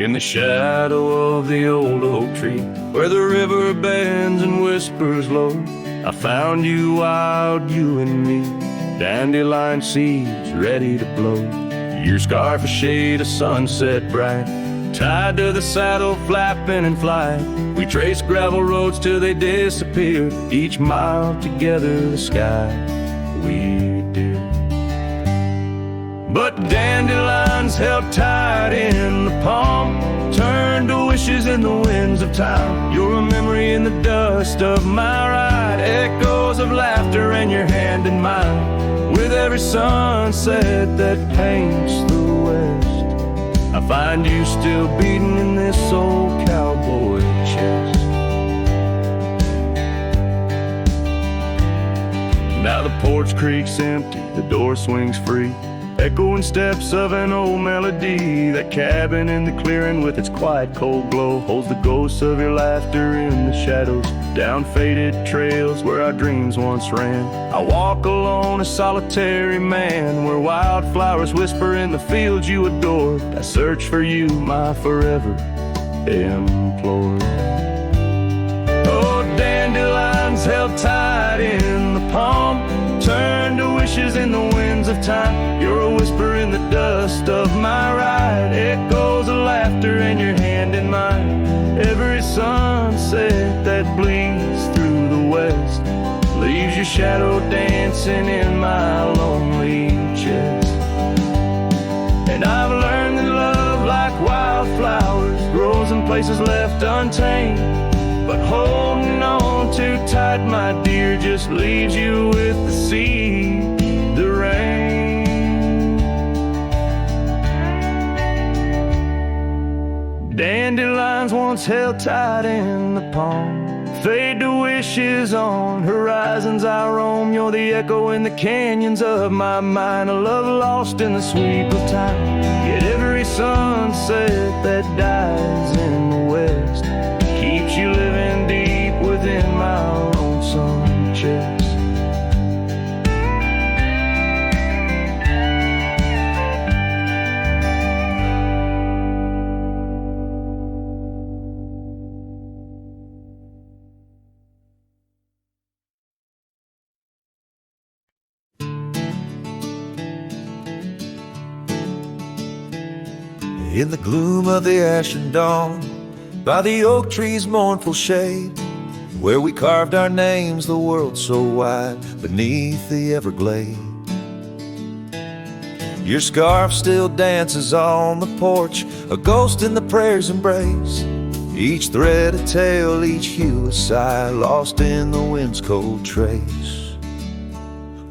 in the shadow of the old oak tree, where the river bends and whispers low. I found you wild, you and me, dandelion seeds ready to blow. Your scarf a shade of sunset bright, tied to the saddle, flapping in flight. We traced gravel roads till they disappeared, each mile together the sky we did. But dandelions held tight in the palm turned to wishes in the winds of time. You're a memory in the dust of my ride, echoes of laughter in your hand in mine. With every sunset that paints the west, I find you still beating in this old cowboy chest. Now the porch creaks empty, the door swings free, echoing steps of an old melody. That cabin in the clearing with its quiet cold glow holds the ghosts of your laughter in the shadows, down faded trails where our dreams once ran. I walk alone, a solitary man, where wildflowers whisper in the fields you adored. I search for you, my forever implored. Oh, dandelions held tight in the palm turned to wishes in the winds of time. You're a whisper in the dust of my ride, echoes of laughter in your hand in mine. Every sunset that bleeds through the west leaves your shadow dancing in my lonely chest. And I've learned that love, like wildflowers, grows in places left untamed. But holding on too tight, my dear, just leaves you with the sea, the rain. Dandelions once held tight in the palm fade to wishes on horizons I roam. You're the echo in the canyons of my mind, a love lost in the sweep of time. Yet every sunset that dies in the west keeps you living deep within my lonesome chest. In the gloom of the ashen dawn, by the oak tree's mournful shade, where we carved our names, the world so wide, beneath the everglade. Your scarf still dances on the porch, a ghost in the prairie's embrace. Each thread a tale, each hue a sigh, lost in the wind's cold trace.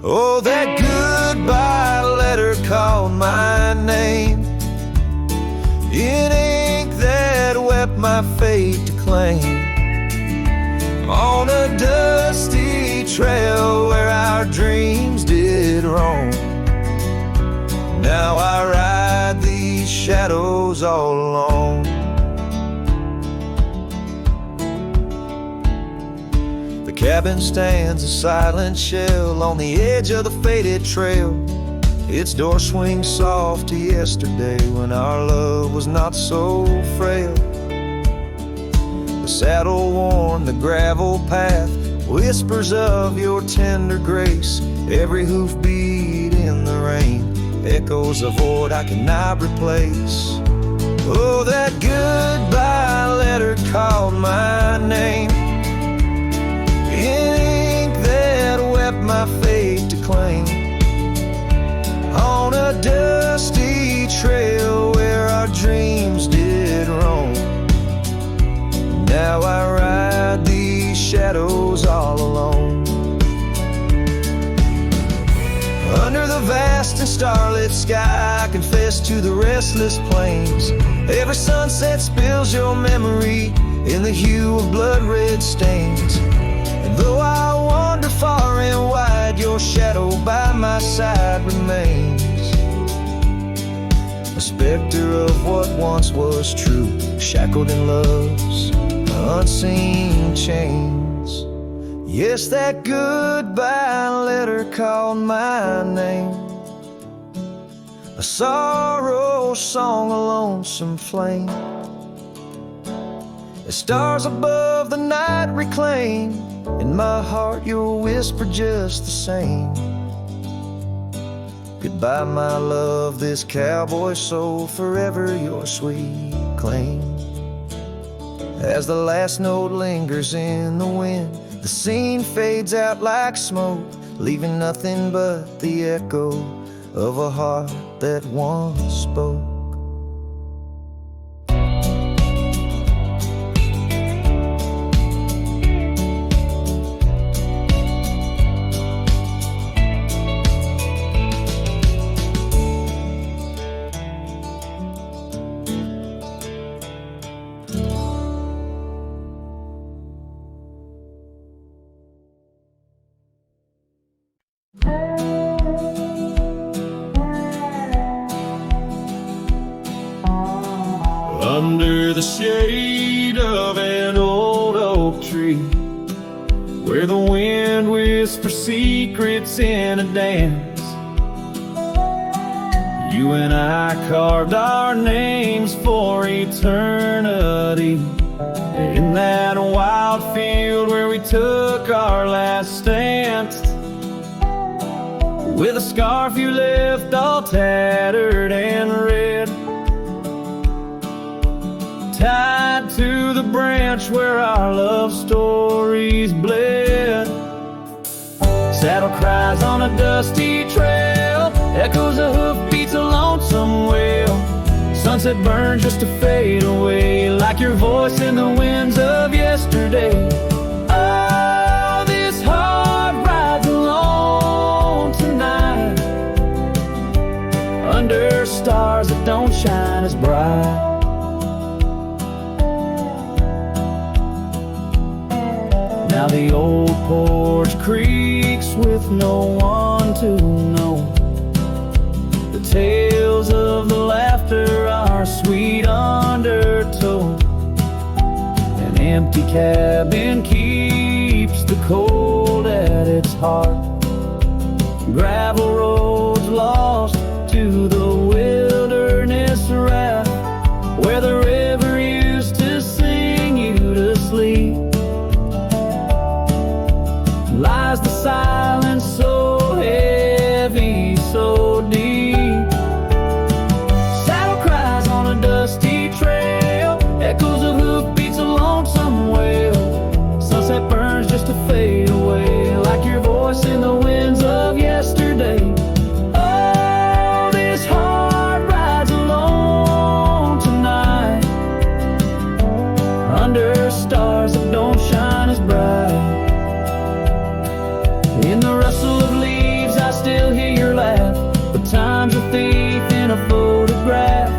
Oh, that goodbye letter called my name in ink that wept my fate to claim, on a dusty trail where our dreams did roam. Now I ride these shadows all alone. The cabin stands a silent shell on the edge of the faded trail. Its door swings soft to yesterday when our love was not so frail. The saddle worn, the gravel path, whispers of your tender grace. Every hoofbeat in the rain, echoes a void I cannot replace. Oh, that goodbye letter called my name in ink that wept my fate to claim, on a dusty trail where our dreams did roam. Now I ride these shadows all alone. Under the vast and starlit sky, I confess to the restless plains. Every sunset spills your memory in the hue of blood-red stains. And though I wander far and wide, your shadow by my side remains, a specter of what once was true, shackled in love's unseen chains. Yes, that goodbye letter called my name, a sorrow song, a lonesome flame. As stars above the night reclaim, in my heart you'll whisper just the same. Goodbye my love, this cowboy soul, forever your sweet claim. As the last note lingers in the wind, the scene fades out like smoke, leaving nothing but the echo of a heart that once spoke. Under the shade of an old oak tree, where the wind whispers secrets in a dance, you and I carved our names for eternity. In that wild field where we took our last stance, with a scarf you left all tattered and red, tied to the branch where our love stories bled. Saddle cries on a dusty trail, echoes of hoofbeats, a lonesome wail. Sunset burns just to fade away, like your voice in the winds of yesterday. Oh, this heart rides alone tonight, under stars that don't shine as bright. Now the old porch creaks with no one to know. The tales of the laughter are sweet undertow. An empty cabin keeps the cold at its heart. Gravel roads lost to the wilderness raft, where the river used to sing you to sleep. Lies the silence so heavy, so deep. Saddle cries on a dusty trail, echoes of hoofbeats, a lonesome wail. Sunset burns just to fade away, like your voice in the winds of yesterday. Oh, this heart rides alone tonight, under stars that don't shine as bright. In the rustle of leaves I still hear your laugh, but time's a thief in a photograph.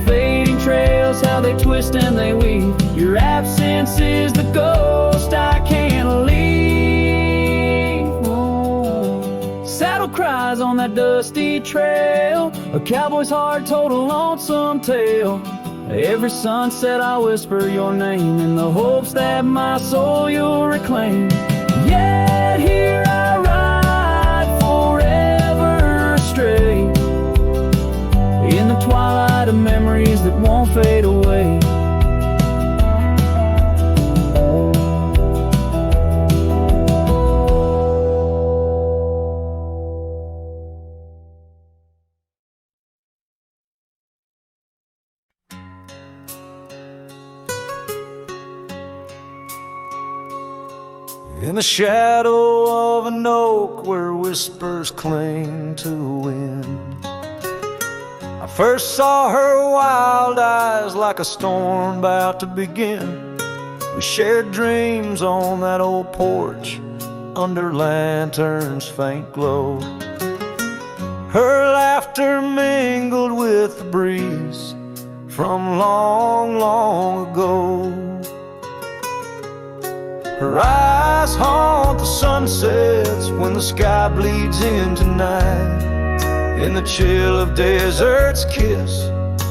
Fading trails, how they twist and they weave. Your absence is the ghost I can't leave. Oh. Saddle cries on that dusty trail, a cowboy's heart told a lonesome tale. Every sunset I whisper your name, in the hopes that my soul you'll reclaim. Yet here I ride forever astray, in the twilight of memories that won't fade away. In the shadow of an oak where whispers cling to the wind, I first saw her wild eyes like a storm about to begin. We shared dreams on that old porch under lanterns' faint glow. Her laughter mingled with the breeze from long, long ago. Her eyes haunt the sunsets when the sky bleeds into night. In the chill of desert's kiss,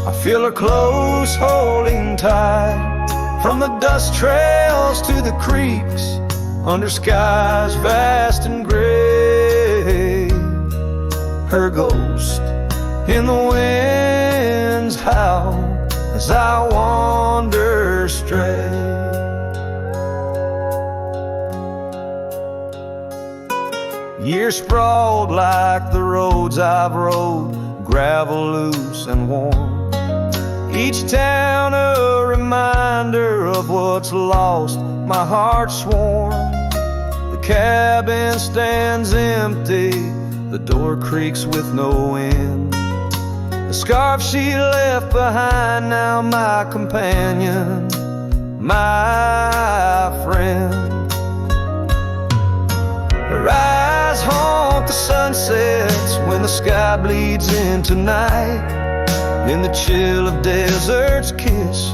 I feel her close holding tight. From the dust trails to the creeks, under skies vast and gray, her ghost in the wind's howl as I wander stray. Years sprawled like the roads I've rode, gravel loose and warm. Each town a reminder of what's lost, my heart sworn. The cabin stands empty, the door creaks with no end. The scarf she left behind, now my companion, my friend. Her eyes haunt the sunsets when the sky bleeds into night. In the chill of desert's kiss,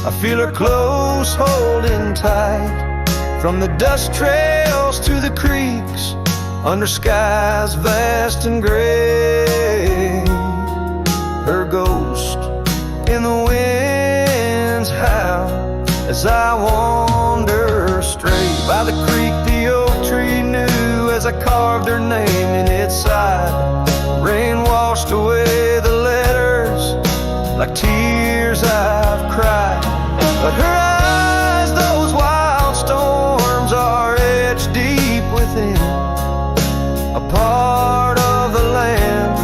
I feel her close, holding tight. From the dust trails to the creeks, under skies vast and gray, her ghost in the wind's howl as I wander straight. By the creek the oak tree knew as I carved her name in its side. Rain washed away the letters like tears I've cried. But her eyes, those wild storms, are etched deep within, a part of the land,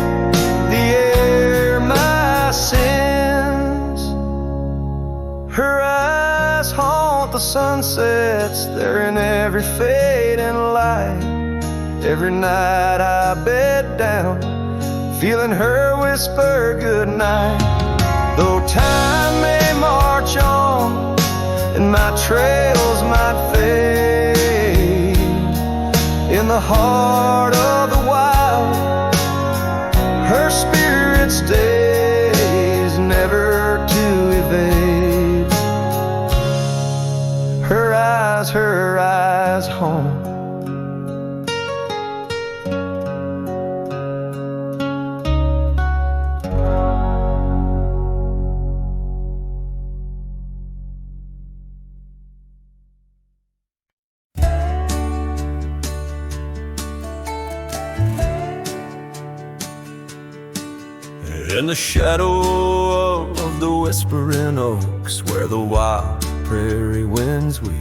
the air, my sins. Her eyes haunt the sunsets, they're in every fading light. Every night I bed down, feeling her whisper goodnight. Though time may march on and my trails might fade, in the heart of the wild, her spirit stays, never to evade. Her eyes home. In the shadow of the whispering oaks, where the wild prairie winds weep,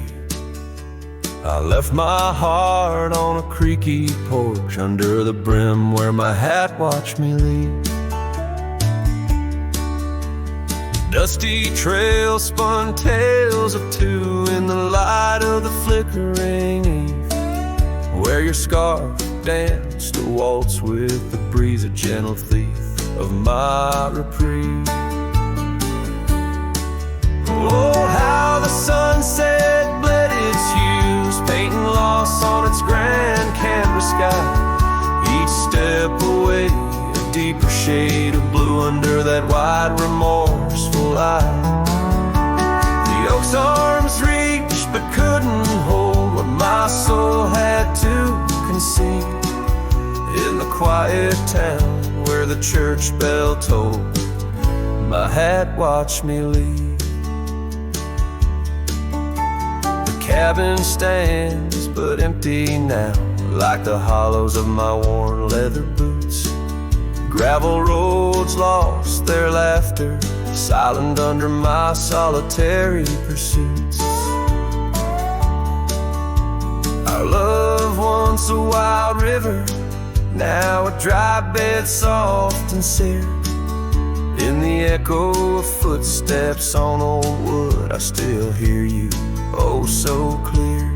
I left my heart on a creaky porch under the brim where my hat watched me leave. Dusty trail spun tales of two in the light of the flickering eve, where your scarf danced a waltz with the breeze, a gentle thief of my reprieve. Oh, how the sunset bled its hues, painting loss on its grand canvas sky. Each step away, a deeper shade of blue under that wide, remorseful eye. The oak's arms reached but couldn't hold what my soul had to concede. In the quiet town where the church bell tolled, my hat watched me leave. The cabin stands but empty now, like the hollows of my worn leather boots. Gravel roads lost their laughter, silent under my solitary pursuits. Our love, once a wild river, now a dry bed soft and sere. In the echo of footsteps on old wood, I still hear you, oh so clear.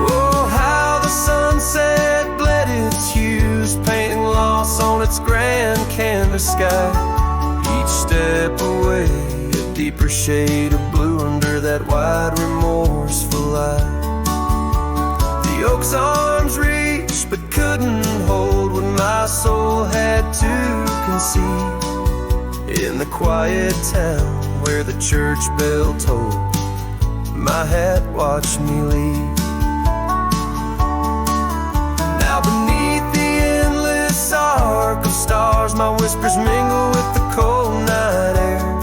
Oh, how the sunset bled its hues, painting loss on its grand canvas sky. Each step away, a deeper shade of blue under that wide, remorseful light. The oak's arms reached but couldn't hold what my soul had to concede. In the quiet town where the church bell tolled, my hat watched me leave. Now beneath the endless arc of stars, my whispers mingle with the cold night air,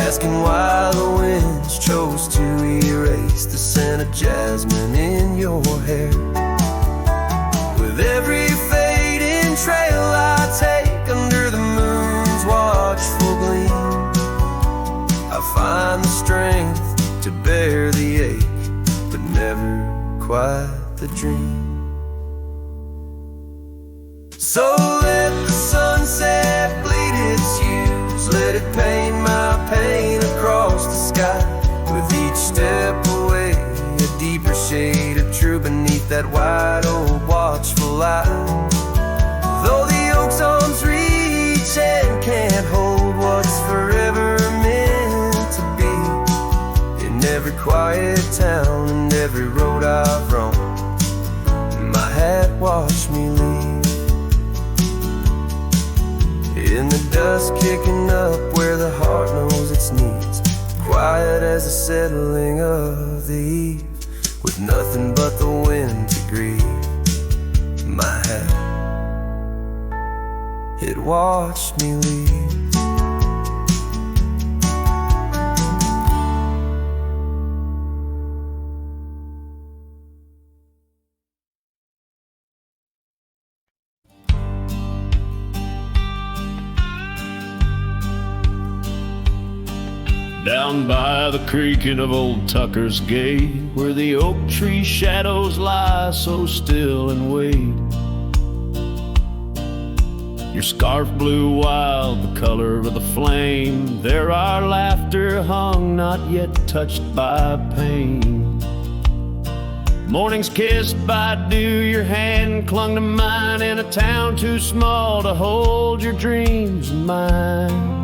asking why the winds chose to erase the scent of jasmine in your hair. With every fading trail I take under the moon's watchful gleam, I find the strength to bear the ache, but never quite the dream. So let the sunset bleed its hues, let it paint my pain across the sky. With each step away, a deeper shade of true beneath that wide old watchful eye. Though the oak's arms reach and can't hold what's forever meant to be, in every quiet town and every road I've roamed, my hat watched me leave. In the dust kicking up where the heart knows its needs, quiet as the settling of the eve, with nothing but the wind to grieve. My hat, it watched me leave. Down by the creaking of old Tucker's Gate, where the oak tree shadows lie so still and wait, your scarf blew wild, the color of the flame. There our laughter hung, not yet touched by pain. Mornings kissed by dew, your hand clung to mine in a town too small to hold your dreams of mine.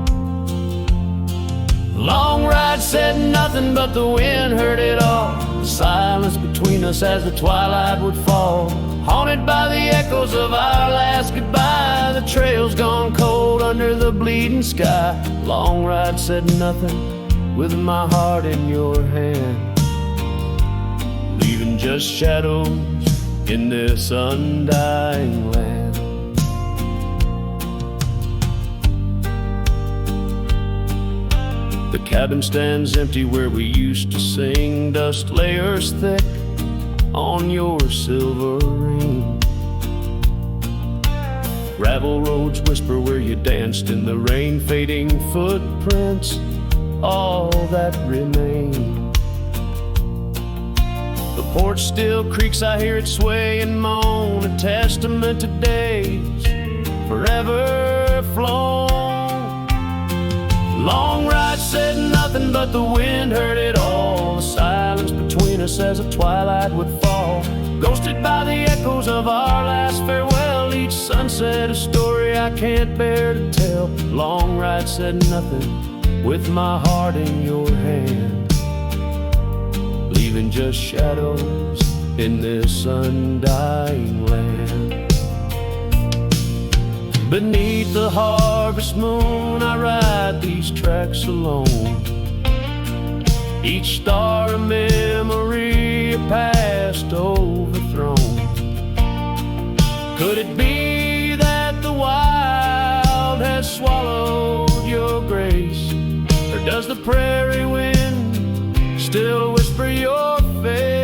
Long ride said nothing, but the wind heard it all. The silence between us as the twilight would fall, haunted by the echoes of our last goodbye. The trail's gone cold under the bleeding sky. Long ride said nothing, with my heart in your hand, leaving just shadows in this undying land. The cabin stands empty where we used to sing, dust layers thick on your silver ring. Gravel roads whisper where you danced in the rain, fading footprints, all that remain. The porch still creaks, I hear it sway and moan, a testament to days forever flown. Long ride said nothing, but the wind heard it all. The silence between us as the twilight would fall, ghosted by the echoes of our last farewell. Each sunset a story I can't bear to tell. Long ride said nothing, with my heart in your hand, leaving just shadows in this undying land. Beneath the harvest moon I ride these tracks alone, each star a memory, a past overthrown. Could it be that the wild has swallowed your grace, or does the prairie wind still whisper your face?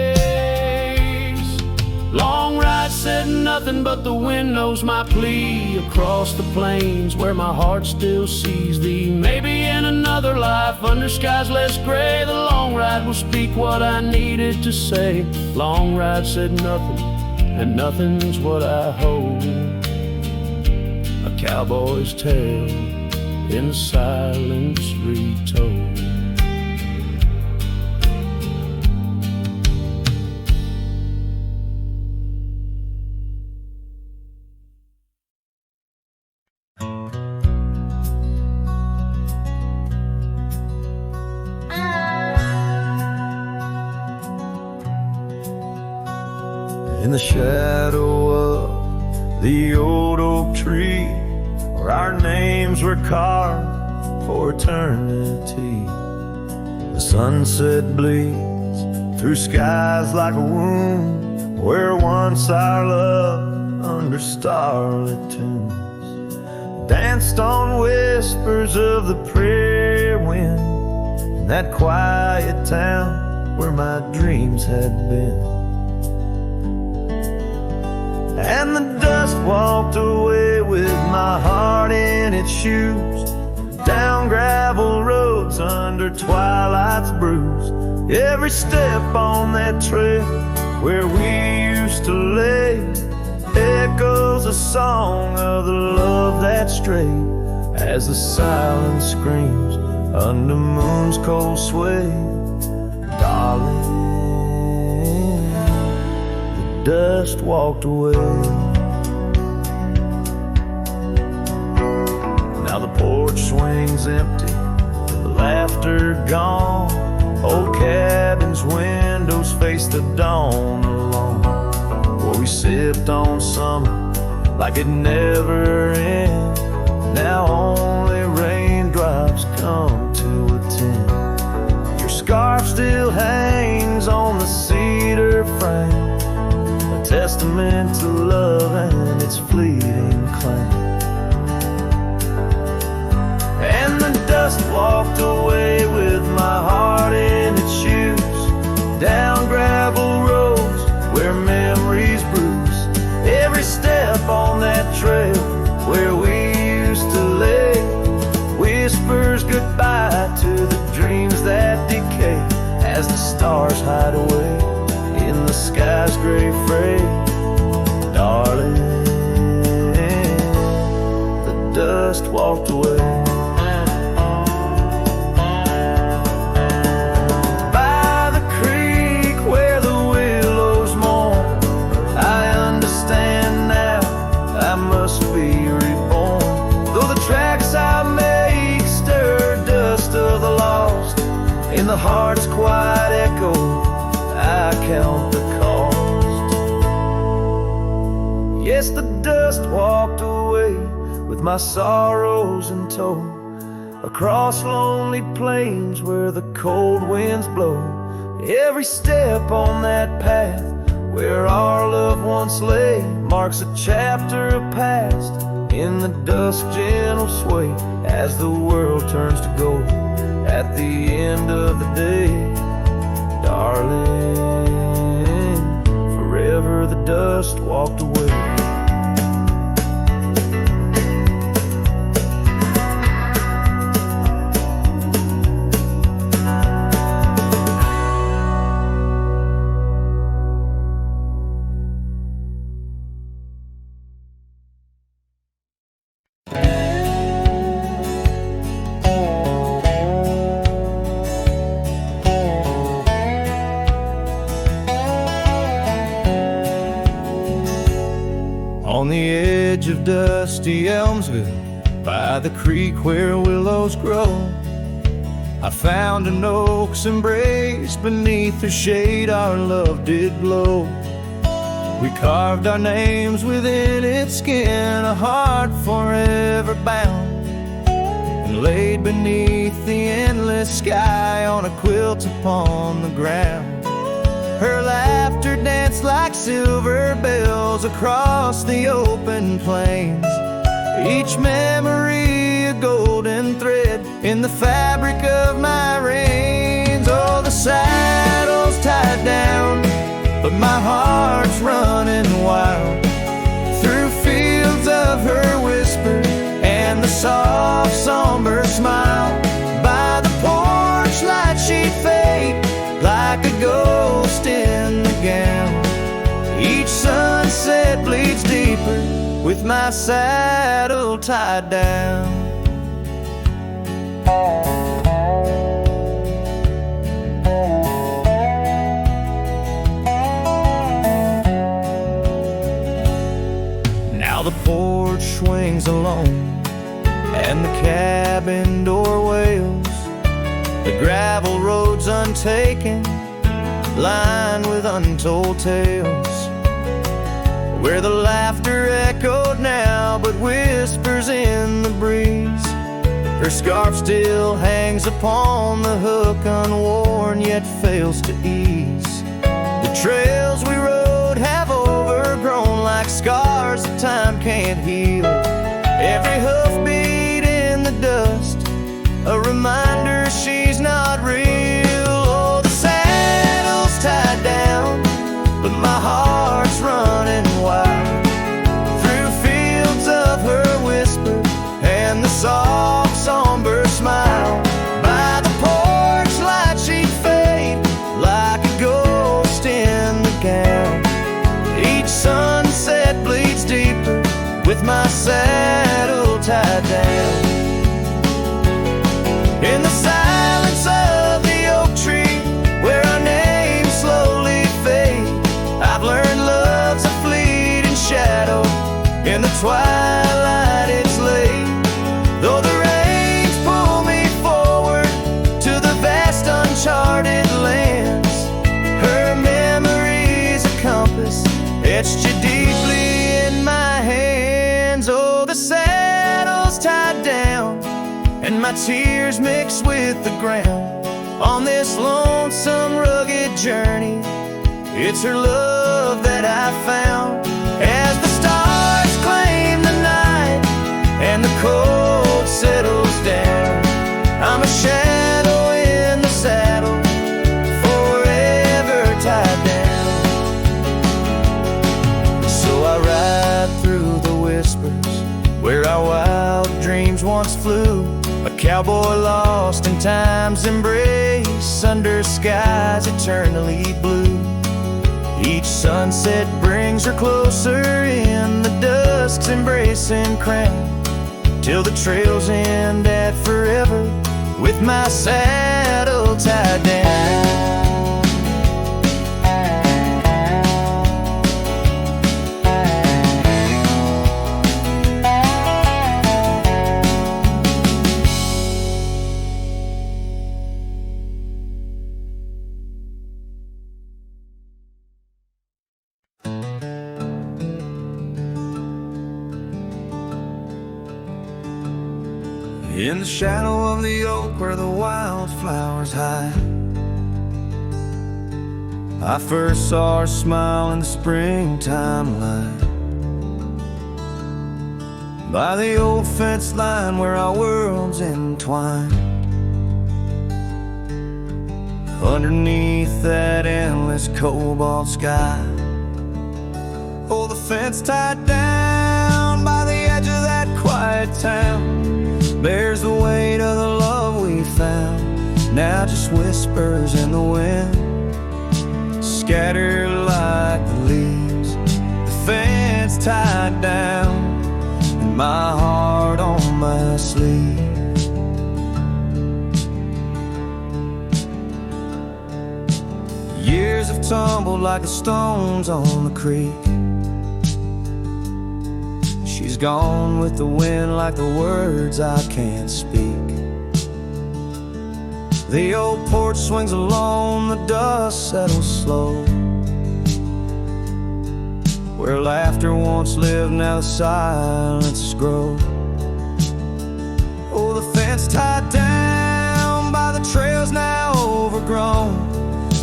Long ride said nothing, but the wind knows my plea across the plains where my heart still sees thee. Maybe in another life under skies less gray, the long ride will speak what I needed to say. Long ride said nothing, and nothing's what I hold, a cowboy's tale in silence retold. In the shadow of the old oak tree, where our names were carved for eternity, the sunset bleeds through skies like a wound, where once our love under starlit tunes danced on whispers of the prairie wind, in that quiet town where my dreams had been. And the dust walked away with my heart in its shoes, down gravel under twilight's bruise. Every step on that trail where we used to lay, echoes a song of the love that strayed, as the silence screams under moon's cold sway. Darling, the dust walked away. Now the porch swings empty, the laughter gone. Old cabin's windows face the dawn alone, where we sipped on summer like it never ends. Now only raindrops come to attend. Your scarf still hangs on the cedar frame, a testament to love and its fleeting claim. And the dust walked away with my heart in its shoes, down gravel roads where memories bruise. Every step on that trail where we used to lay whispers goodbye to the dreams that decay, as the stars hide away in the sky's gray fray. Darling, the dust walked away. In the heart's quiet echo, I count the cost. Yes, the dust walked away with my sorrows in tow, across lonely plains where the cold winds blow. Every step on that path where our loved once lay marks a chapter of past in the dusk's gentle sway, as the world turns to gold at the end of the day. Darling, forever the dust walked away. On the edge of dusty Elmsville, by the creek where willows grow, I found an oak's embrace. Beneath the shade our love did glow. We carved our names within its skin, a heart forever bound, and laid beneath the endless sky on a quilt upon the ground. Her laughter danced like silver bells across the open plains, each memory a golden thread in the fabric of my reins. Oh, the saddle's tied down, but my heart's running wild through fields of her whisper and the soft somber smile. By the porch light she'd fade like a ghost in the gown. Each sunset bleeds deeper with my saddle tied down. Now the porch swings alone and the cabin door wails. The gravel road's untaken, lined with untold tales, where the laughter echoed now but whispers in the breeze. Her scarf still hangs upon the hook, unworn yet fails to ease. The trails we rode have overgrown like scars that time can't heal. Every hoofbeat in the dust, a reminder she's not real. Oh, the saddle's tied down, but my heart's running wild through fields of her whisper and the soft somber smile. By the porch light she'd fade like a ghost in the gown. with my saddle tied down. In the silence of the oak tree, where our names slowly fade, I've learned love's a fleeting shadow. In the twilight it's late, though the rains pull me forward to the vast uncharted lands. Her memory's a compass etched you deeply in my hands. Oh, the saddle's tied down and my tears mix with the ground. On this lonesome, rugged journey, it's her love that I found. As the stars claim the night and the cold settles down, I'm a shadow in the saddle, forever tied down. So I ride through the whispers where our wild dreams once flew, a cowboy lost in time's embrace under skies eternally blue. Each sunset brings her closer in the dusk's embracing crown, till the trails end at forever with my saddle tied down. In the shadow of the oak where the wildflowers hide, I first saw her smile in the springtime light. By the old fence line where our worlds entwine, underneath that endless cobalt sky. Oh, the fence tied down by the edge of that quiet town bears the weight of the love we found. Now just whispers in the wind, scattered like the leaves. The fence tied down and my heart on my sleeve. Years have tumbled like the stones on the creek. She's gone with the wind like the words I can't speak. The old porch swings alone, the dust settles slow. Where laughter once lived, now the silence grows. Oh, the fence tied down by the trails now overgrown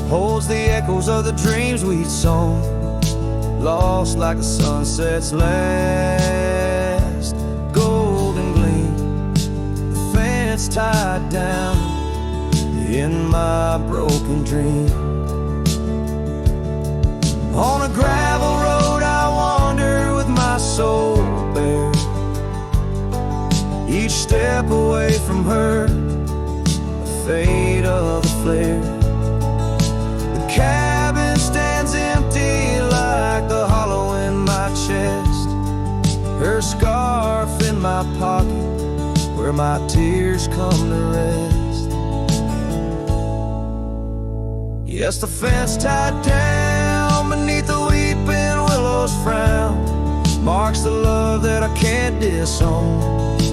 holds the echoes of the dreams we'd sown, lost like the sunset's last golden gleam. The fence tied down in my broken dream. On a gravel road I wander with my soul bare, each step away from her, the fate of the flare. The cabin stands empty like the hollow in my chest, her scarf in my pocket where my tears come to rest. Yes, the fence tied down beneath the weeping willow's frown marks the love that I can't disown.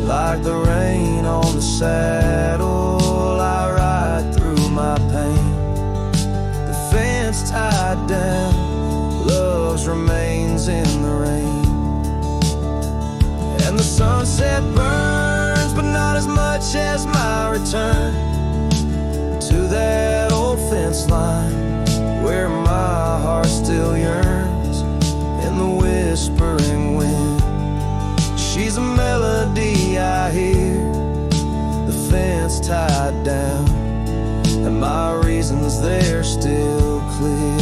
Like the rain on the saddle, I ride through my pain. The fence tied down, love's remains in the rain. And the sunset burns, but not as much as my return to that old fence line where my heart still yearns in the whispering wind. She's a melody I hear, the fence tied down, and my reasons they're still clear.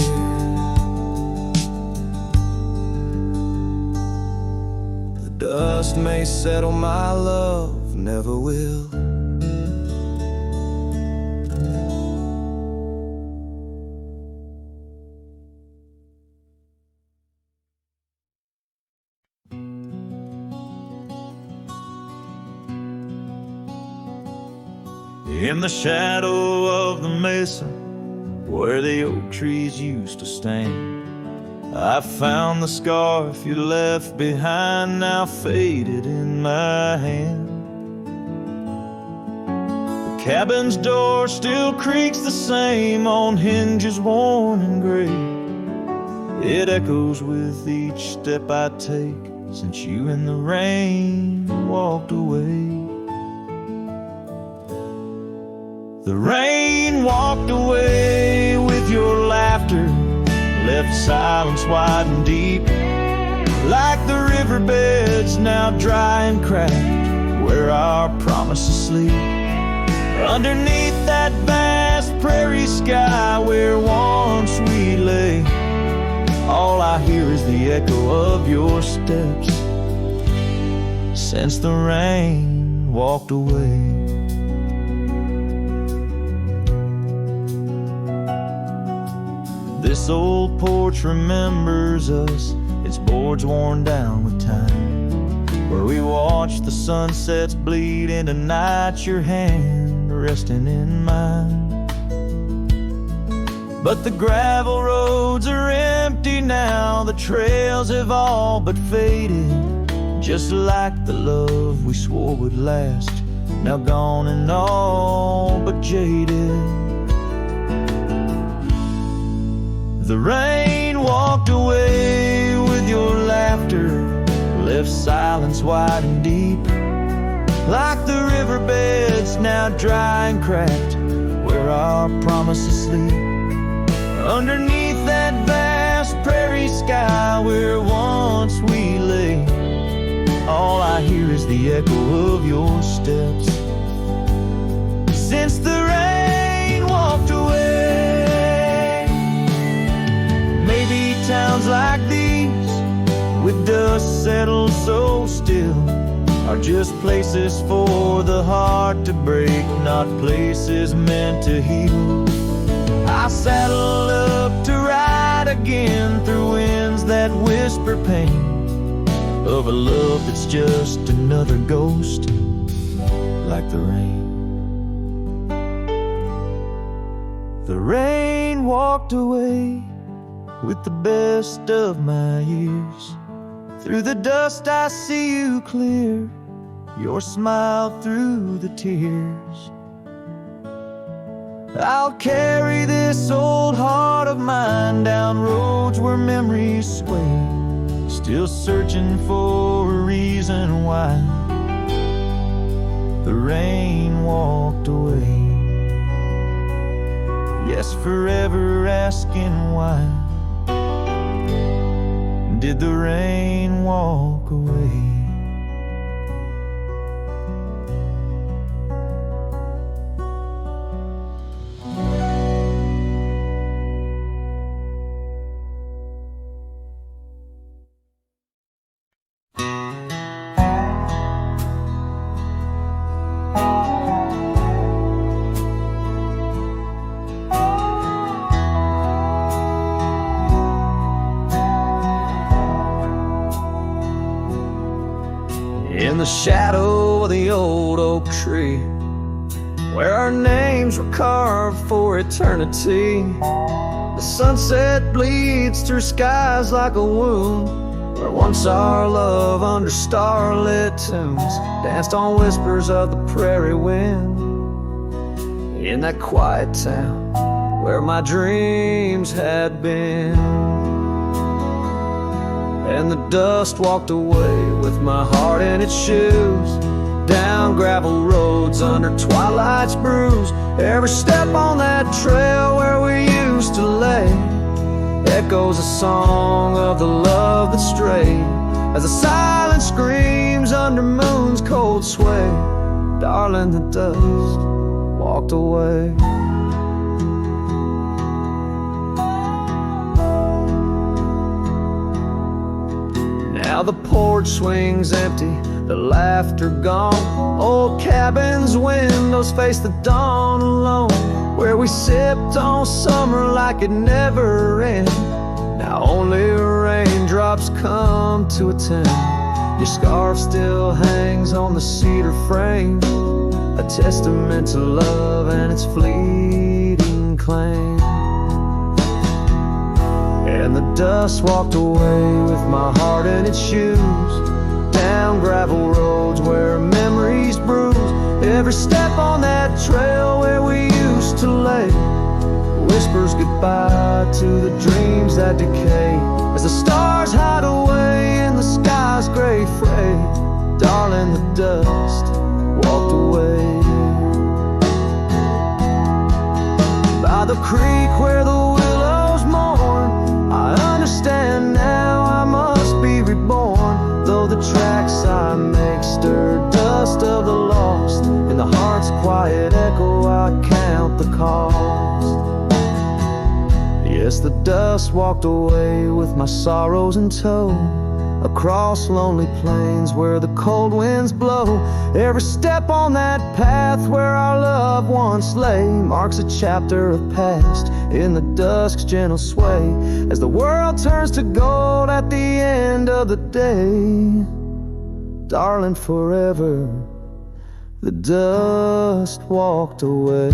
The dust may settle, my love never will. In the shadow of the mesa, where the oak trees used to stand, I found the scarf you left behind, now faded in my hand. The cabin's door still creaks the same on hinges worn and gray. It echoes with each step I take since you in the rain walked away. The rain walked away with your laughter, left silence wide and deep, like the riverbeds now dry and cracked, where our promises sleep. Underneath that vast prairie sky where once we lay, all I hear is the echo of your steps since the rain walked away. This old porch remembers us, its boards worn down with time, where we watched the sunsets bleed into night, your hand resting in mine. But the gravel roads are empty now, the trails have all but faded, just like the love we swore would last, now gone and all but jaded. The rain walked away with your laughter, left silence wide and deep, like the riverbeds now dry and cracked, where our promises sleep. Underneath that vast prairie sky where once we lay, all I hear is the echo of your steps since the rain walked away. Maybe towns like these, with dust settled so still, are just places for the heart to break, not places meant to heal. I saddle up to ride again through winds that whisper pain of a love that's just another ghost, like the rain. The rain walked away with the best of my years. Through the dust I see you clear, your smile through the tears. I'll carry this old heart of mine down roads where memories sway, still searching for a reason why the rain walked away. Yes, forever asking why did the rain walk away? In the shadow of the old oak tree, where our names were carved for eternity, the sunset bleeds through skies like a wound, where once our love under starlit tunes danced on whispers of the prairie wind. In that quiet town where my dreams had been, and the dust walked away with my heart in its shoes, down gravel roads under twilight's bruise. Every step on that trail where we used to lay echoes a song of the love that strayed, as the silence screams under moon's cold sway. Darling, the dust walked away. Now the porch swings empty, the laughter gone. Old cabins' windows face the dawn alone, where we sipped on summer like it never ended. Now only raindrops come to attend, Your scarf still hangs on the cedar frame, a testament to love and its fleeting claim. And the dust walked away with my heart in its shoes, down gravel roads where memories bruise. Every step on that trail where we used to lay whispers goodbye to the dreams that decay. As the stars hide away in the sky's gray fray, darling, the dust walked away. By the creek where the willows mourn, I understand now I must be reborn. Though the tracks I make stir dust of the lost, in the heart's quiet echo I count the cost. Yes, the dust walked away with my sorrows in tow, across lonely plains where the cold winds blow. Every step on that path where our love once lay marks a chapter of past in the dusk's gentle sway, as the world turns to gold at the end of the day. Darling, forever the dust walked away.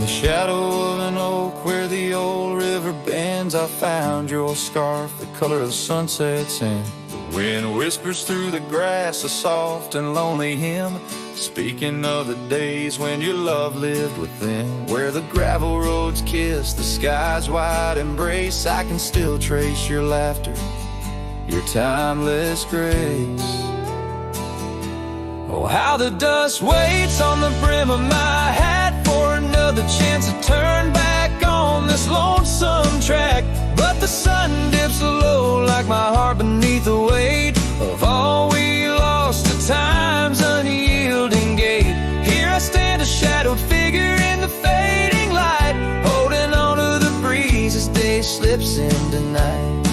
Shadow of an oak where the old river bends, I found your scarf, the color of sunsets, and the wind whispers through the grass a soft and lonely hymn, speaking of the days when your love lived within. Where the gravel roads kiss the sky's wide embrace, I can still trace your laughter, your timeless grace. Oh, how the dust waits on the brim of my hat for another chance to turn back on this lonesome track. But the sun dips low like my heart beneath the weight of all we lost to time's unyielding gate. Here I stand, a shadowed figure in the fading light, holding on to the breeze as day slips into night.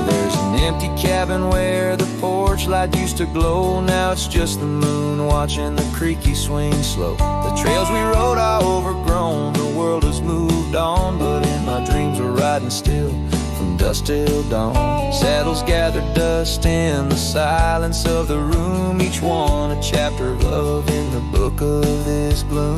There's an empty cabin where the porch light used to glow. Now it's just the moon watching the creaky swing slow. The trails we rode are overgrown, the world has moved on, but in my dreams we're riding still from dusk till dawn. Saddles gather dust in the silence of the room, each one a chapter of love in the book of this bloom.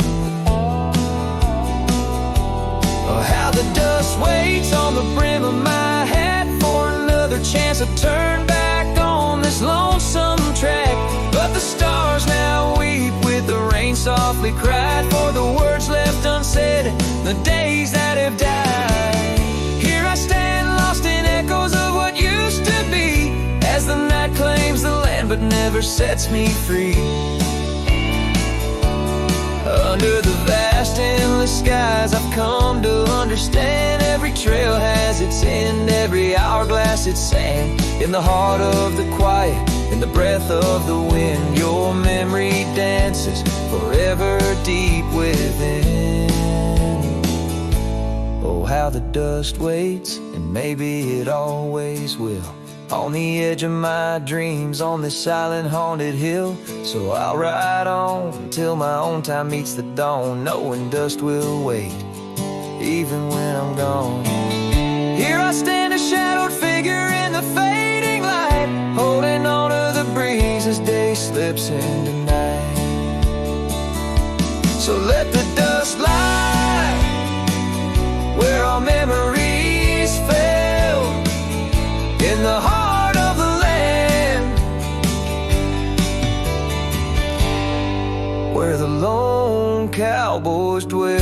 Oh, how the dust waits on the brim of my hat for another chance to turn back on this lonesome track. But the stars now weep with the rain softly cried for the words left unsaid, the days that have died. Here I stand lost in echoes of what used to be, as the night claims the land but never sets me free. Under the vast endless skies I've come to understand, every trail has its end, every hourglass its sand. In the heart of the quiet, in the breath of the wind, your memory dances forever deep within. Oh, how the dust waits, and maybe it always will, on the edge of my dreams, on this silent haunted hill. So I'll ride on until my own time meets the dawn, knowing dust will wait, even when I'm gone. Here I stand, a shadowed figure in the fading light, holding on to the breeze as day slips into night. So let the dust lie where our memories fell, in the heart of the land, where the lone cowboys dwell.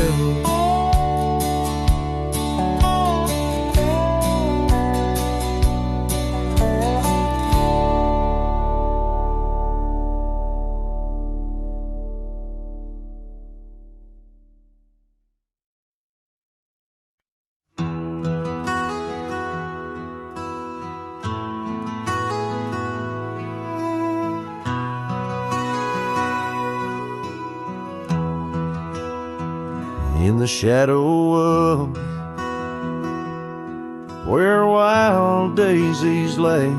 in the shadow of where wild daisies lay.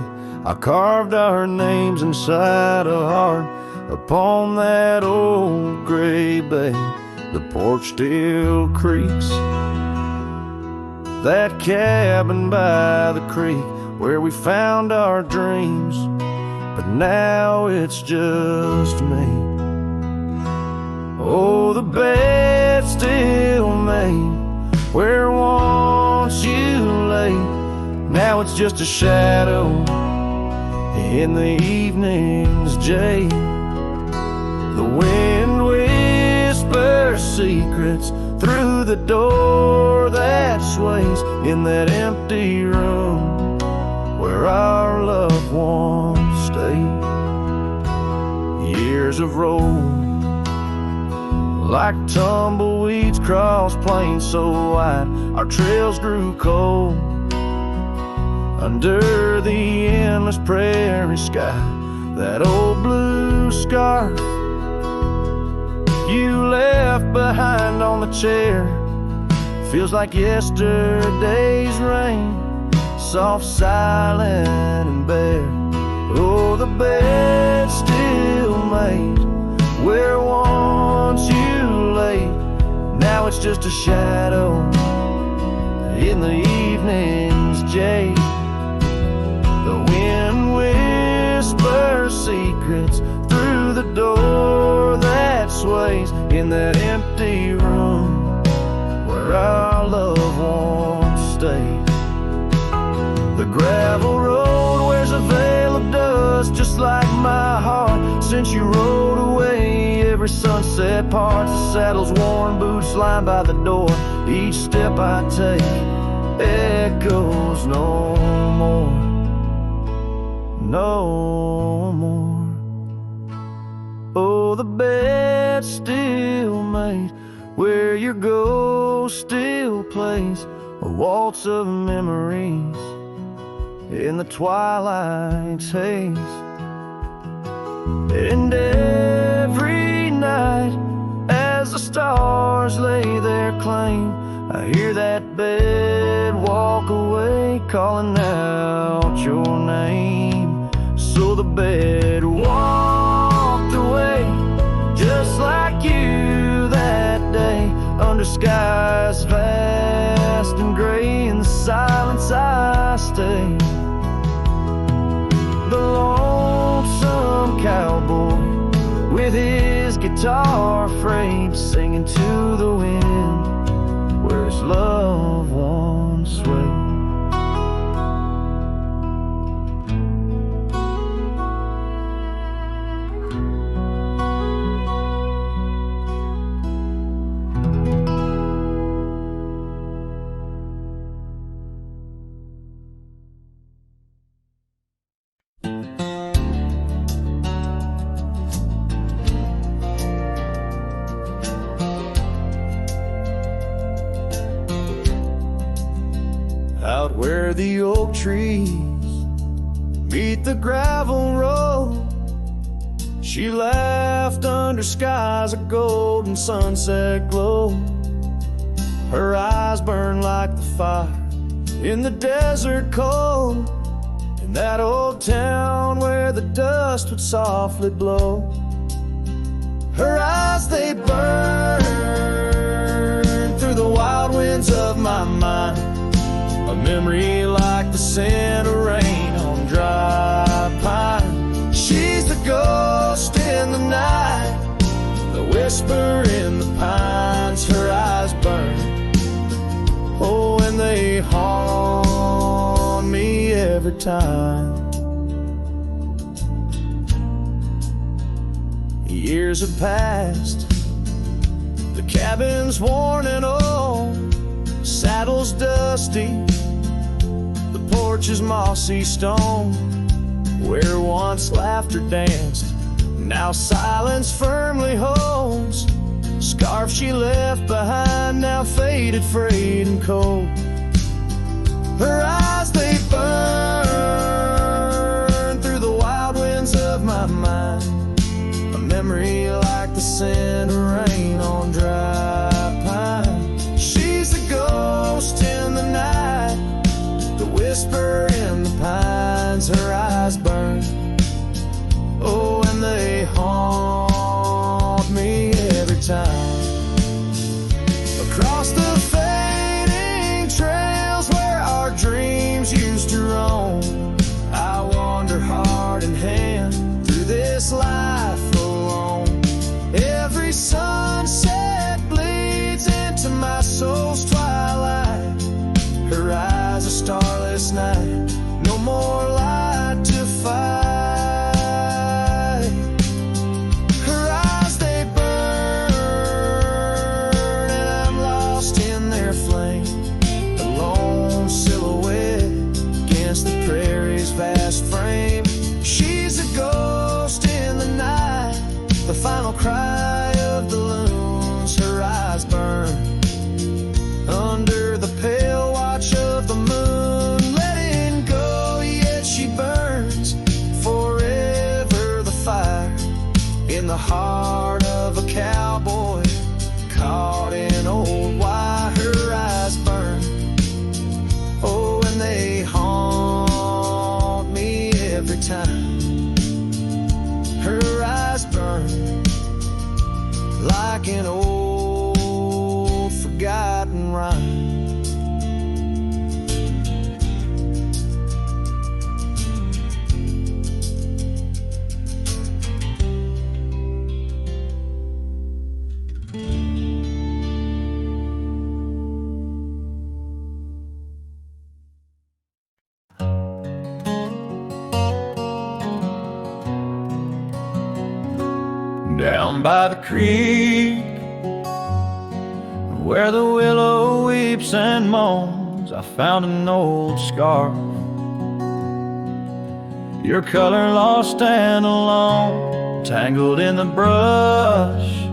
I carved our names inside a heart upon that old gray bay. The porch still creaks, that cabin by the creek where we found our dreams, but now it's just me. Oh, the bed's still made where once you lay. Now it's just a shadow in the evening's jade. The wind whispers secrets through the door that sways in that empty room where our loved ones stayed. Years have rolled like tumbleweeds cross plains so wide. Our trails grew cold under the endless prairie sky. That old blue scarf you left behind on the chair feels like yesterday's rain, soft, silent, and bare. Oh, the bed's still made where once you lay. Now it's just a shadow in the evening's jade. The wind whispers secrets through the door that sways in that empty room where our loved ones stayed. The gravel road wears a veil of dust just like my heart since you rode away. Every sunset parts, the saddle's worn, boots lined by the door. Each step I take echoes no more, no more. Oh, the bed's still made where your ghost still plays a waltz of memories in the twilight's haze. And every night as the stars lay their claim, I hear that bed walk away calling out your name. So the bed walked away just like you that day, under skies vast and gray. In the silence I stay, the lonesome cowboy with his guitar frayed, singing to the wind where his loved ones sway. Out where the oak trees meet the gravel road, she laughed under skies of golden sunset glow. Her eyes burned like the fire in the desert cold, in that old town where the dust would softly blow. Her eyes, they burn through the wild winds of my mind, a memory like the scent of rain on dry pine. She's the ghost in the night, the whisper in the pines. Her eyes burn, oh, and they haunt me every time. Years have passed, the cabin's worn and old, saddle's dusty, the porch is mossy stone. Where once laughter danced, now silence firmly holds. Scarf she left behind, now faded, frayed and cold. Her eyes, they burn through the wild winds of my mind, a memory like the scent of rain on dry pine. crying. Down by the creek, where the willow weeps and moans, I found an old scarf. Your color lost and alone, tangled in the brush,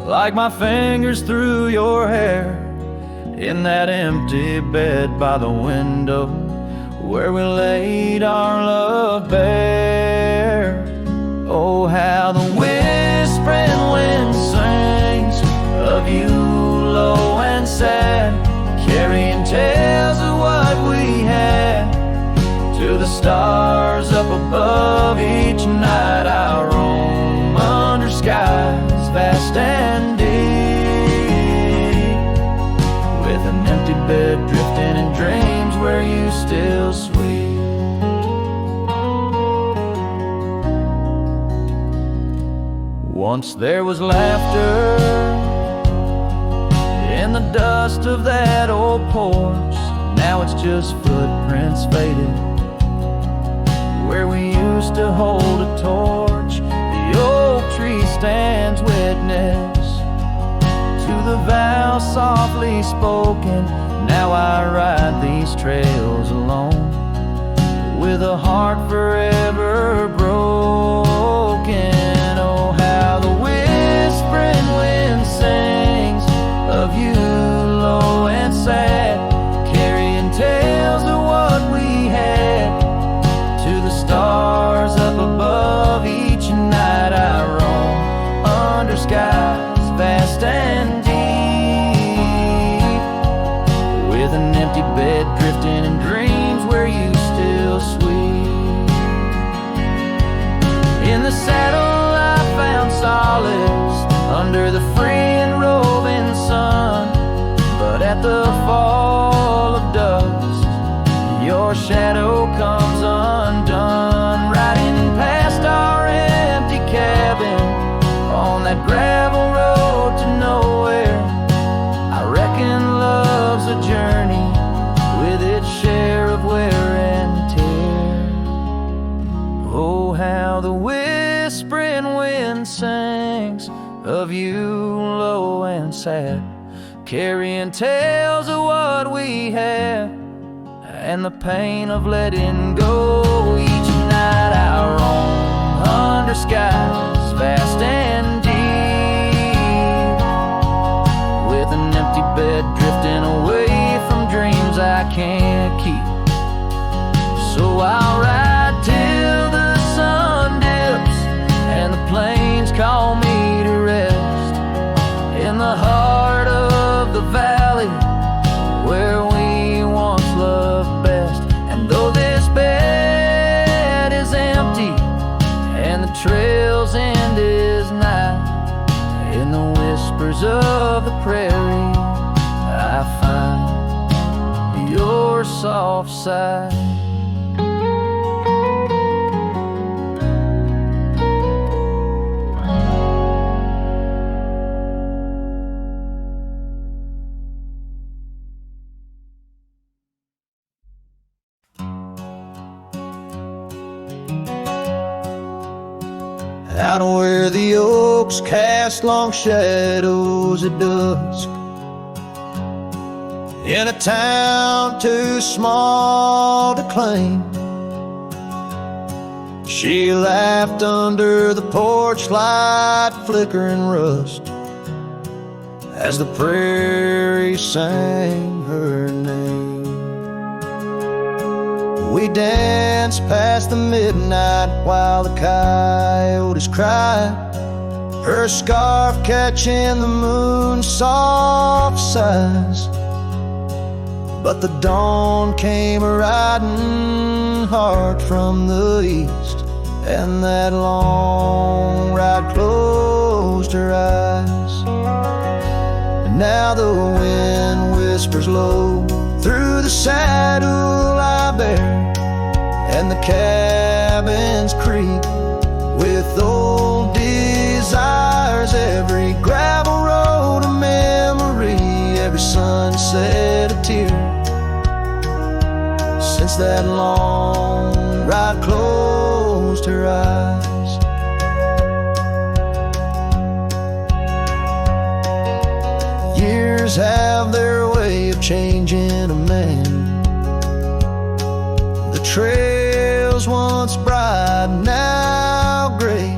like my fingers through your hair, in that empty bed by the window, where we laid our love bare. Oh, how the whispering wind sings of you low and sad, carrying tales of what we had to the stars up above. Each night I roam under skies vast and deep, with an empty bed drifting in dreams where you still sweet. Once there was laughter in the dust of that old porch. Now it's just footprints faded where we used to hold a torch. The oak tree stands witness to the vow softly spoken. Now I ride these trails alone, with a heart forever broken. Oh, how the whispering wind sings of you low and sad, carrying tales of what we had to the stars up above. Each night I roam under skies vast and deep, with an empty bed drifting in dreams where you still sweet. In the saddle I found solace under the free and roving sun, but at the fall of dusk your shadow comes undone. Riding past our empty cabin on that gravel road to nowhere, I reckon love's a journey with its share of wear and tear. Oh, how the whispering wind sings of you low and sad, carrying tales of what we had and the pain of letting go. Each night I roam under skies vast and deep, with an empty bed drifting away from dreams I can't keep. So I'll ride till the sun dips and the plains call me to rest, in the heart of the valley where we once loved best. And though this bed is empty and the trail's end is nigh, in the whispers of the prairie I find your soft side. Out where the oaks cast long shadows at dusk, in a town too small to claim, she laughed under the porch light flickering rust as the prairie sang her name. We danced past the midnight while the coyotes cried, her scarf catching the moon's soft sighs. But the dawn came riding hard from the east, and that long ride closed her eyes. And Now the wind whispers low through the saddle I bear, and the cabins creak with old desires. Every gravel road a memory, every sunset a tear, since that long ride closed her eyes. Years have their way of changing a man. The trails once bright, now gray.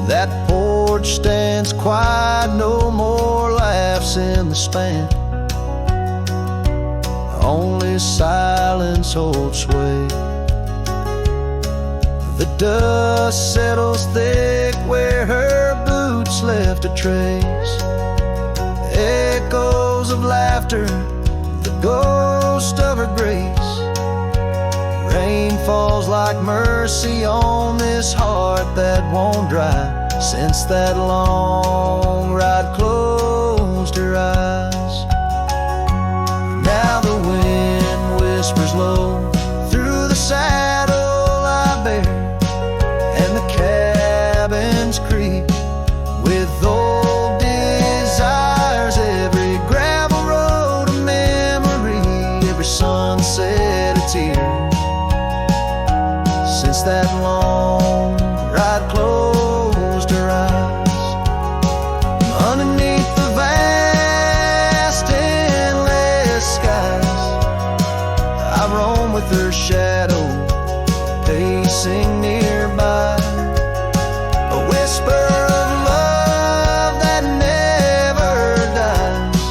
That porch stands quiet, no more laughs in the span. Only silence holds sway. The dust settles thick where her boots left a trace. Echoes of laughter, the ghost of her grace. Rain falls like mercy on this heart that won't dry, since that long ride closed her eyes. Now the wind whispers low through the saddle I bear, and the cabins creak with old desires. Every gravel road a memory, every sunset a tear, since that long ride closed her eyes. Underneath the vast endless skies, I roam with her shadow pacing nearby. A whisper of love that never dies,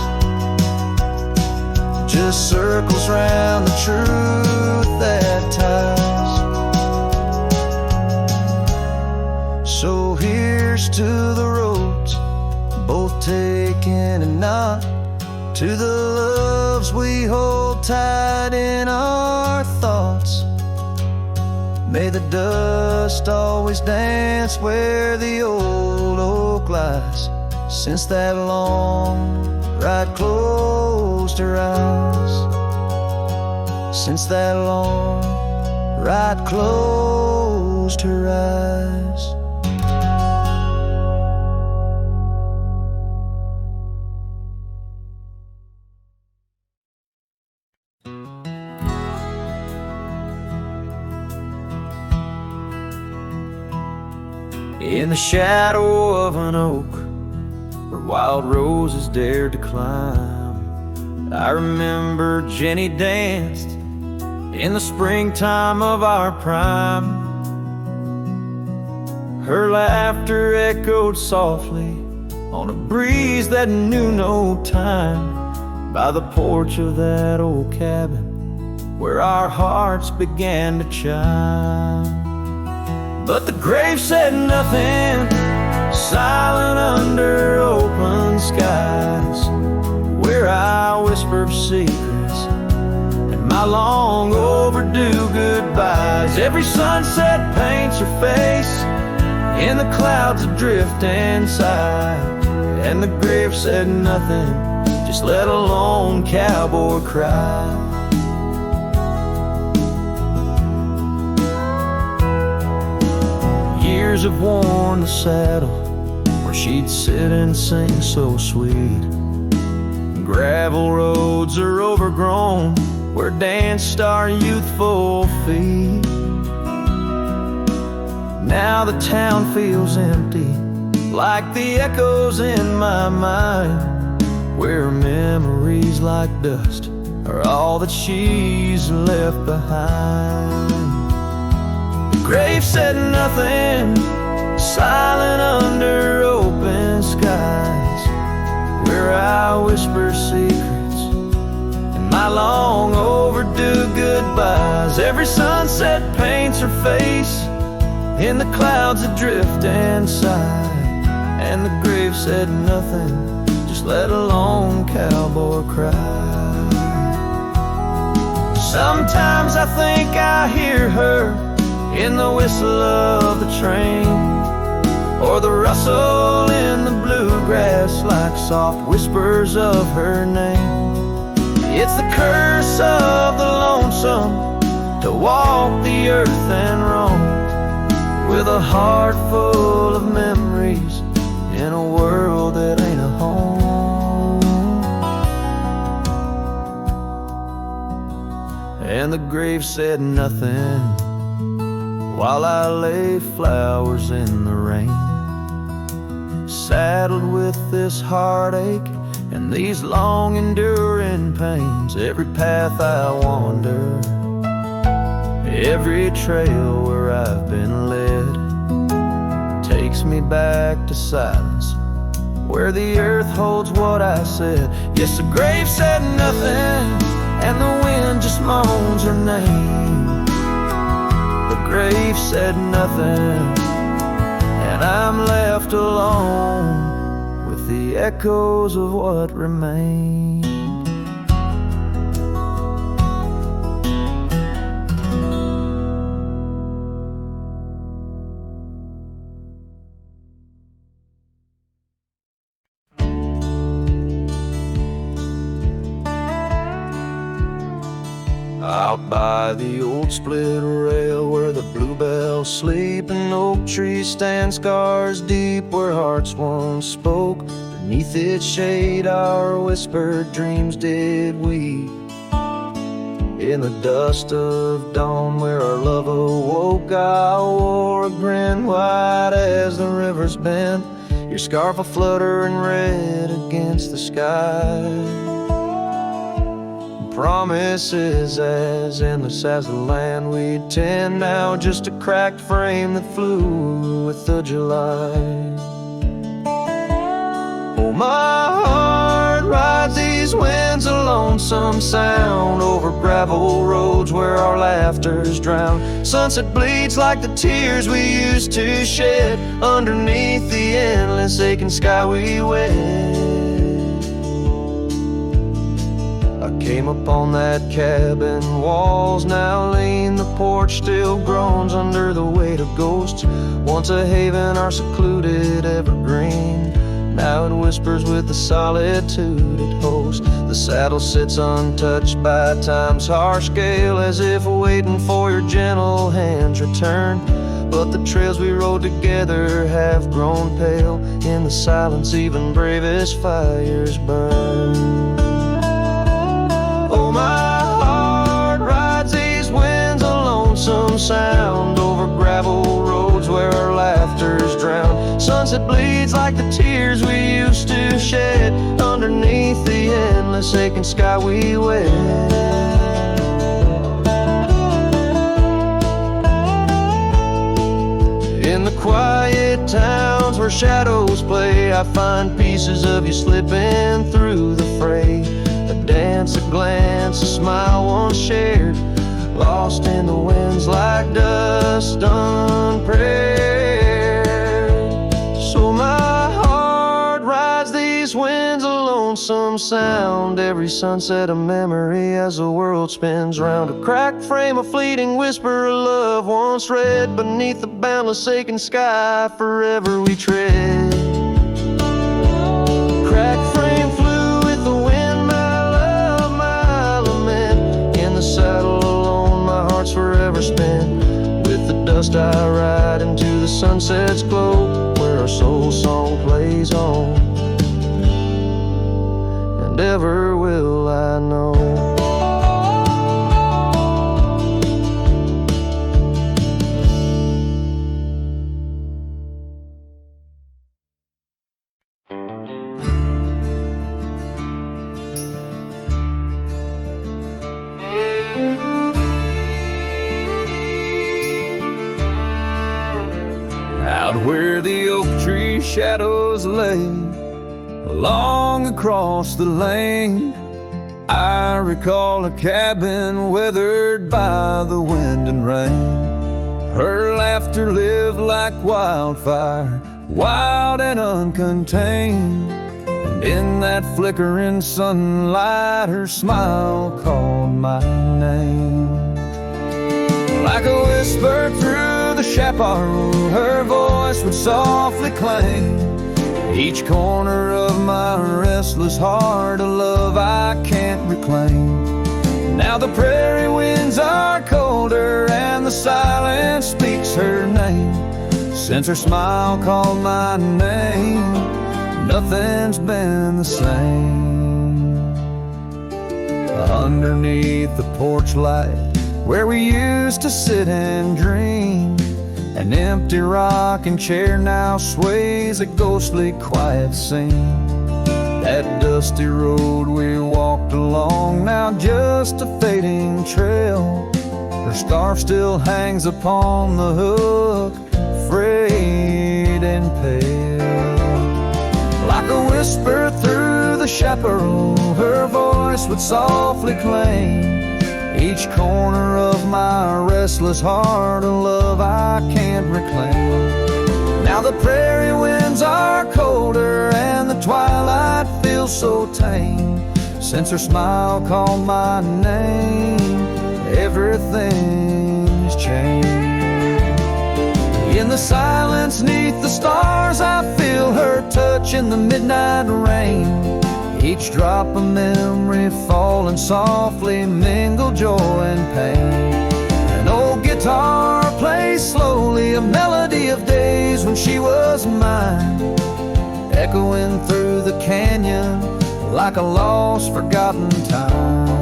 just circles round the truth that ties. So here's to the roads, both taken and not, to the loves we hold tight in our thoughts. May the dust always dance where the old oak lies, since that long ride closed her eyes, since that long ride closed her eyes. In the shadow of an oak where wild roses dared to climb, I remember Jenny danced in the springtime of our prime. Her laughter echoed softly on a breeze that knew no time, by the porch of that old cabin where our hearts began to chime. But the grave said nothing, silent under open skies, where I whispered secrets and my long overdue goodbyes. Every sunset paints her face in the clouds adrift inside, and the grave said nothing, just let a lone cowboy cry. Years have worn the saddle where she'd sit and sing so sweet. Gravel roads are overgrown where danced our youthful feet. Now the town feels empty, like the echoes in my mind, where memories like dust are all that she's left behind. The grave said nothing, silent under open skies, where I whisper secrets and my long overdue goodbyes. Every sunset paints her face in the clouds that drift inside, and the grave said nothing, just let a lone cowboy cry. Sometimes I think I hear her in the whistle of the train, or the rustle in the bluegrass like soft whispers of her name. It's the curse of the lonesome to walk the earth and roam with a heart full of memories in a world that ain't a home. And the grave said nothing while I lay flowers in the rain, saddled with this heartache and these long enduring pains. Every path I wander, every trail where I've been led, takes me back to silence, where the earth holds what I said. Yes, the grave said nothing, and the wind just moans her name. The grave said nothing, and I'm left alone with the echoes of what remained. Out by the old split rail where the bluebells sleep and oak trees stand scars deep, where hearts once spoke, beneath its shade our whispered dreams did weep. In the dust of dawn where our love awoke, I wore a grin white as the river's bend, your scarf a fluttering red against the sky. Promises as endless as the land we'd tend, now just a cracked frame that flew with the July. Oh, my heart rides these winds, a lonesome sound over gravel roads where our laughter's drowned. Sunset bleeds like the tears we used to shed underneath the endless aching sky we wed. Came upon that cabin, walls now lean, the porch still groans under the weight of ghosts. Once a haven, our secluded evergreen, now it whispers with the solitude it hosts. The saddle sits untouched by time's harsh scale, as if waiting for your gentle hand's return. But the trails we rode together have grown pale, in the silence even bravest fires burn. Oh, my heart rides these winds, a lonesome sound over gravel roads where our laughter's drowned. Sunset bleeds like the tears we used to shed underneath the endless aching sky we wed. In the quiet towns where shadows play, I find pieces of you slipping through the fray. A dance, a glance, a smile once shared, lost in the winds like dust unprepared. So my heart rides these winds, a lonesome sound, every sunset a memory as the world spins round. A cracked frame, a fleeting whisper of love once read beneath the boundless aching sky forever we tread. Cracked frame flew with the wind, saddle alone, my heart's forever spent with the dust I ride into the sunset's glow, where our soul song plays on, and ever will I know. Where the oak tree shadows lay along across the lane, I recall a cabin weathered by the wind and rain. Her laughter lived like wildfire, wild and uncontained, and in that flickering sunlight her smile called my name. Like a whisper through the chaparral, her voice would softly clang. Each corner of my restless heart, a love I can't reclaim. Now the prairie winds are colder and the silence speaks her name. Since her smile called my name, nothing's been the same. Underneath the porch light, where we used to sit and dream, an empty rocking chair now sways a ghostly quiet scene. That dusty road we walked along, now just a fading trail. Her scarf still hangs upon the hook, frayed and pale. Like a whisper through the chaparral, her voice would softly claim. Each corner of my restless heart, a love I can't reclaim. Now the prairie winds are colder and the twilight feels so tame. Since her smile called my name, everything's changed. In the silence neath the stars, I feel her touch in the midnight rain. Each drop of memory falling softly mingle joy and pain. An old guitar plays slowly a melody of days when she was mine, echoing through the canyon like a lost, forgotten time.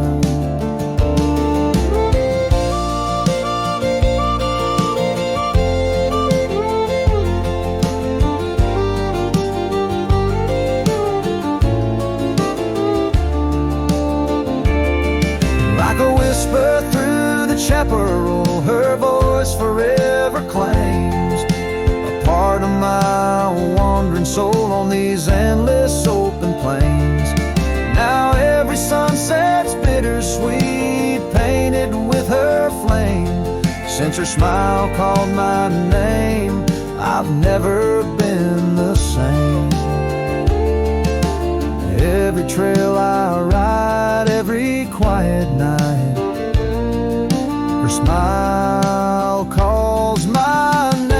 Like a whisper through the chaparral, her voice forever claims a part of my wandering soul on these endless open plains. Now every sunset's bittersweet, painted with her flame. Since her smile called my name, I've never been the same. Every trail I ride, every quiet night, her smile calls my name.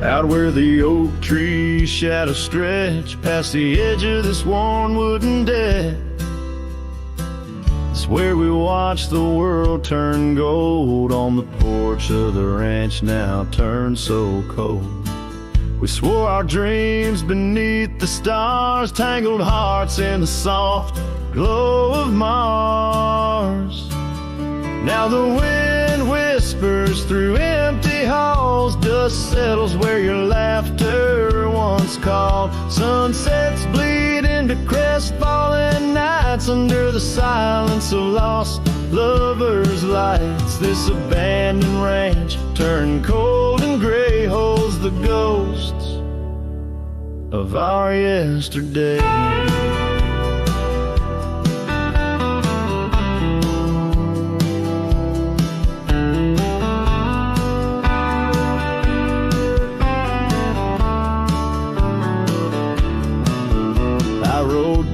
Out where the oak trees shadows stretch past the edge of this worn wooden deck, it's where we watch the world turn gold on the porch of the ranch now turned so cold. We swore our dreams beneath the stars, tangled hearts in the soft glow of Mars. Now the wind whispers through empty halls, dust settles where your laughter once called. Sunsets bleed into crestfallen nights under the silence of lost lovers' lights. This abandoned ranch turned cold and gray holds the ghosts of our yesterday.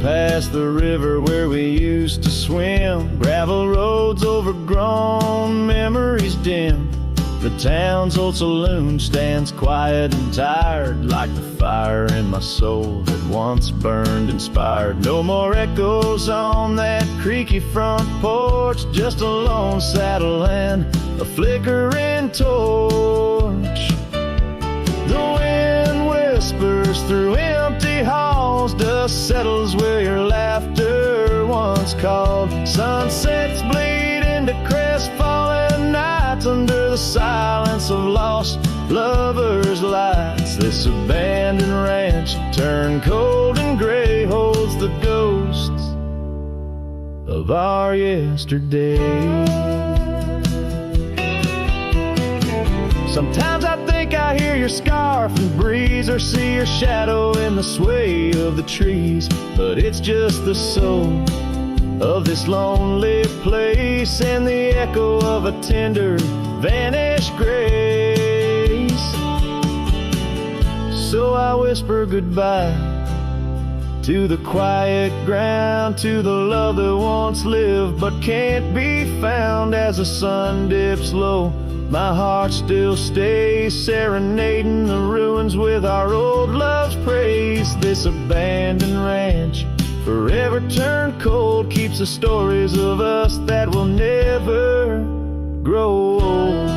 Past the river where we used to swim, gravel roads overgrown, memories dim. The town's old saloon stands quiet and tired, like the fire in my soul that once burned inspired. No more echoes on that creaky front porch, just a lone saddle and a flickering torch. The wind whispers through empty halls, dust settles where your laughter once called. Sunsets bleed into crestfallen nights under the silence of lost lovers' lights. This abandoned ranch turned cold and gray holds the ghosts of our yesterday. Sometimes I think I I hear your scarf and breeze, or see your shadow in the sway of the trees. But it's just the soul of this lonely place, and the echo of a tender vanished grace. So I whisper goodbye to the quiet ground, to the love that once lived but can't be found. As the sun dips low, my heart still stays, serenading the ruins with our old love's praise. This abandoned ranch, forever turned cold, keeps the stories of us that will never grow old.